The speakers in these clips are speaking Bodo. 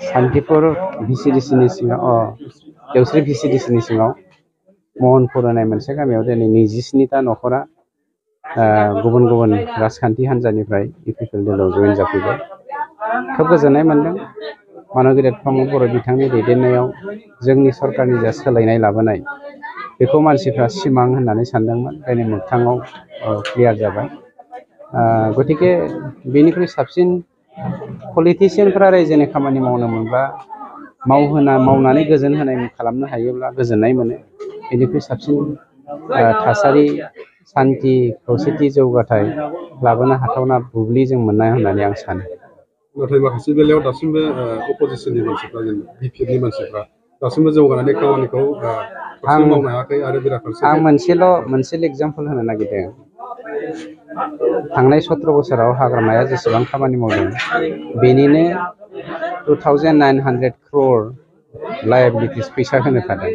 सान्तिपुर भिसिडिसिनि सिङाव देवस्रि भिसिडिसिनि सिङाव महनपुर होननाय मोनसे गामियाव दिनै 27टा न'खरा गुबुन गुबुन राजखान्थि हान्जानिफ्राय इपिपिएलआव जयेन जाफैबाय। खोब गोजोननाय मोन्दों मानगेरेट प्रमद बर' बिथांनि दैदेननायाव जोंनि सरकारनि जा सोलायनाय लाबोनाय बेखौ मानसिफ्रा सिमां होननानै सानदोंमोन दिनै मोगथाङाव क्लियार जाबाय। गतिके बेनिख्रुइ साबसिन पलिटिशियानफोरा रायजोनि खामानि मावनो मोनब्ला मावनानै गोजोन होनाय खालामनो हायोब्ला गोजोननाय मोनो। बेनिख्रुइ साबसिन थासारि शान्ति खौसेथि जौगाथाय लाबोनो हाथावना बुब्लि जों मोननाय होननानै आं सानो। नाथाय माखासे बेलायाव दासिमबो अपोजिसननि मानसिफ्रा बिपिएफनि मानसिफ्रा दासिमबो जौगानानै खामानिखौ मावनो हायाखै आरो बेराफारसे आं मोनसेल' एग्जाम्पल होनो नागिरदों। थांनाय 17 बोसोराव हाग्रामाया जेसेबां खामानि मावदों बेनिनो 2900 crore लायबिलिटिस फैसा होनो थादों।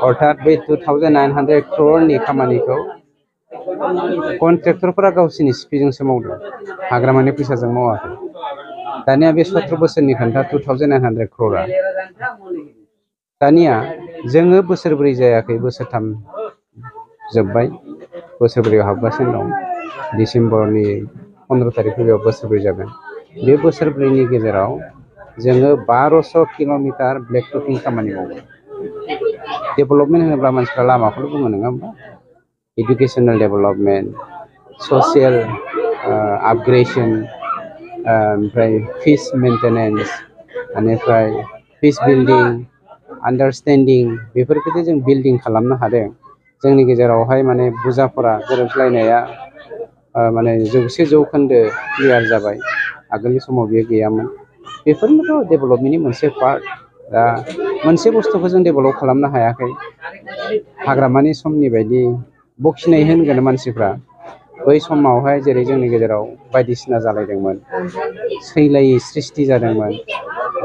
अर्थात बे 2900 crore खामानिखौ कन्ट्रेक्टरफोरा गावसिनि सिफिजोंसो मावदों, हाग्रामानि फैसाजों मावाखै। दानिया बे 17 बोसोरनि खोन्था 2900 crore दानिया जोङो बोसोरब्रै जायाखै, बोसोरथाम जोब्बाय, बोसोरब्रैयाव हाबगासिनो दं। डिसेम्बरनि 15 तारिख फैबाय बोसोरब्रै जागोन। बे बोसोरब्रैनि गेजेराव जोङो 1200 किल'मिटार ब्लेक टपिं खामानि मावो। डेभेलपमेन्ट होनोब्ला मानसिफ्रा लामाखौल' बुङो नङा होमबा? एडुकेसनेल डेभेलपमेन्ट, ससियेल आपग्रेडेशन, ओमफ्राय फिस मेंटेनेन्स, बेनिफ्राय फिस बिल्डिं, आन्डारस्टेन्डिं, बेफोरखौदि जों बिल्डिं खालामनो हादों। जोंनि गेजेरावहाय माने बुजाफोरा गोरोबलायनाया माने 100% क्लियार जाबाय। आगोलनि समाव बेयो गैयामोन। बेफोरनोथ' डेभेलपमेन्टनि मोनसे पार्ट। दा मोनसे बुस्थुखौ जों डेभेलप खालामनो हायाखै। हाग्रामानि समनि बायदि बखिनाय होनगोन मानसिफ्रा, बै समावहाय जेरै जोंनि गेजेराव बायदिसिना जालायदोंमोन, सैलायै सृष्टि जादोंमोन,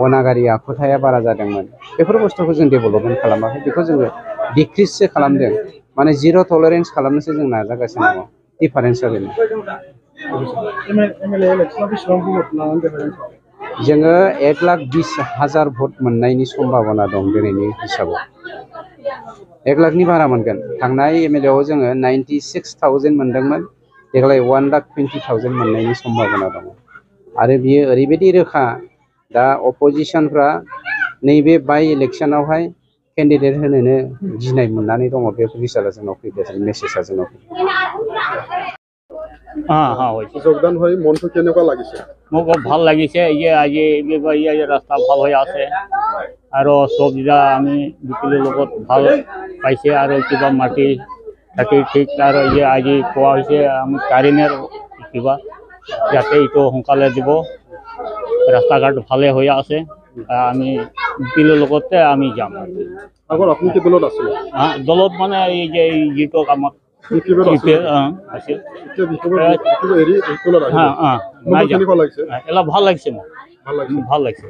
अनागारि आखुथाया बारा जादोंमोन, बेफोर बुस्थुखौ जों डेभेलपमेन्ट खालामाखै। बेखौ जोङो डिक्रिससो खालामदों, माने जिर' टलारेन्स खालामनोसो जों नाजागासिनो दङ। डिफारेन्सआ बेनो। जोङो 1,20,000 भट मोननायनि सम्भाबना दं दिनैनि हिसाबाव। 1 लाखनि बारा मोनगोन। थांनाय एमएलएआव जोङो 96,000 मोनदोंमोन, देग्लाय 1,20,000 मोननायनि सम्भाबना दङ। आरो बियो ओरैबायदि रोखा, दा अपोजिसनफ्रा नैबे बाइ इलेक्सनावहाय केन्डिडेट होनोनो गिनाय मोननानै दङ। बे रिजाल्टआ जोंनाव फैगासिनो, मेसेजआ जोंनाव যোগদান হৈ মনটো কেনেকুৱা লাগিছে? মোক ভাল লাগিছে। আজি ৰাস্তা ভাল হৈ আছে আৰু চবজিলা আমি বিকিলৰ লগত ভাল পাইছে আৰু কিবা মাটি থাকি ঠিক আৰু আজি কোৱা হৈছে আমি কাৰিণৰ কিবা যাতে এইটো সোনকালে দিব। ৰাস্তা ঘাট ভালে হৈ আছে। আমি বিকিলৰ লগতে আমি যাম। আগৰ আপুনি কি দলত আছিল? দলত মানে এই যে যিটো আমাক আছিল ভাল লাগিছে।